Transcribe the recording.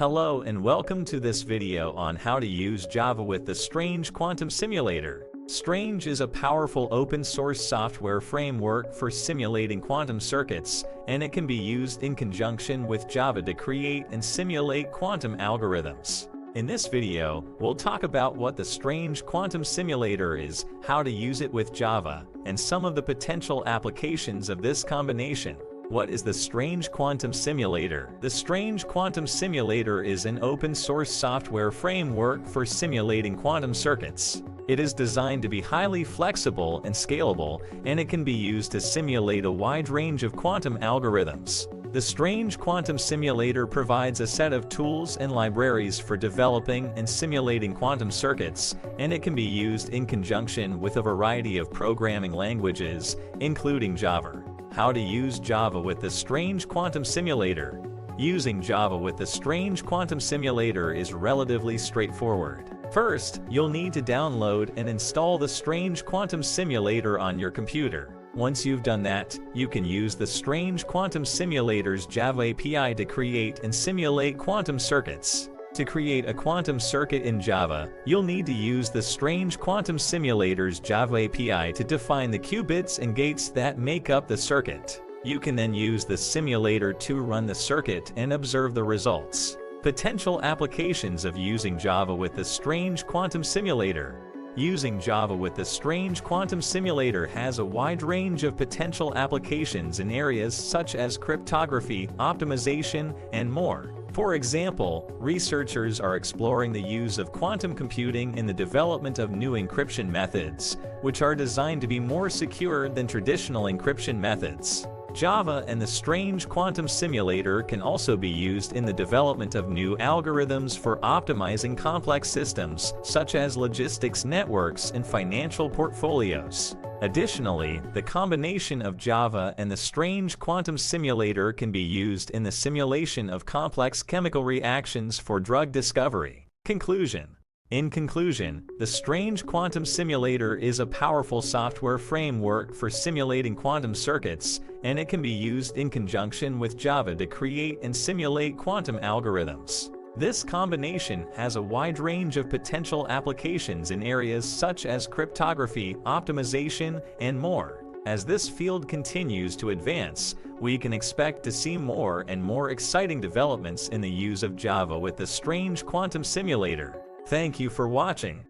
Hello and welcome to this video on how to use Java with the Strange Quantum Simulator. Strange is a powerful open-source software framework for simulating quantum circuits, and it can be used in conjunction with Java to create and simulate quantum algorithms. In this video, we'll talk about what the Strange Quantum Simulator is, how to use it with Java, and some of the potential applications of this combination. What is the Strange Quantum Simulator? The Strange Quantum Simulator is an open-source software framework for simulating quantum circuits. It is designed to be highly flexible and scalable, and it can be used to simulate a wide range of quantum algorithms. The Strange Quantum Simulator provides a set of tools and libraries for developing and simulating quantum circuits, and it can be used in conjunction with a variety of programming languages, including Java. How to use Java with the Strange Quantum Simulator. Using Java with the Strange Quantum Simulator is relatively straightforward. First, you'll need to download and install the Strange Quantum Simulator on your computer. Once you've done that, you can use the Strange Quantum Simulator's Java API to create and simulate quantum circuits. To create a quantum circuit in Java, you'll need to use the Strange Quantum Simulator's Java API to define the qubits and gates that make up the circuit. You can then use the simulator to run the circuit and observe the results. Potential applications of using Java with the Strange Quantum Simulator. Using Java with the Strange Quantum Simulator has a wide range of potential applications in areas such as cryptography, optimization, and more. For example, researchers are exploring the use of quantum computing in the development of new encryption methods, which are designed to be more secure than traditional encryption methods. Java and the Strange Quantum Simulator can also be used in the development of new algorithms for optimizing complex systems, such as logistics networks and financial portfolios. Additionally, the combination of Java and the Strange Quantum Simulator can be used in the simulation of complex chemical reactions for drug discovery. Conclusion. In conclusion, the Strange Quantum Simulator is a powerful software framework for simulating quantum circuits, and it can be used in conjunction with Java to create and simulate quantum algorithms. This combination has a wide range of potential applications in areas such as cryptography, optimization, and more. As this field continues to advance, we can expect to see more and more exciting developments in the use of Java with the Strange Quantum Simulator. Thank you for watching.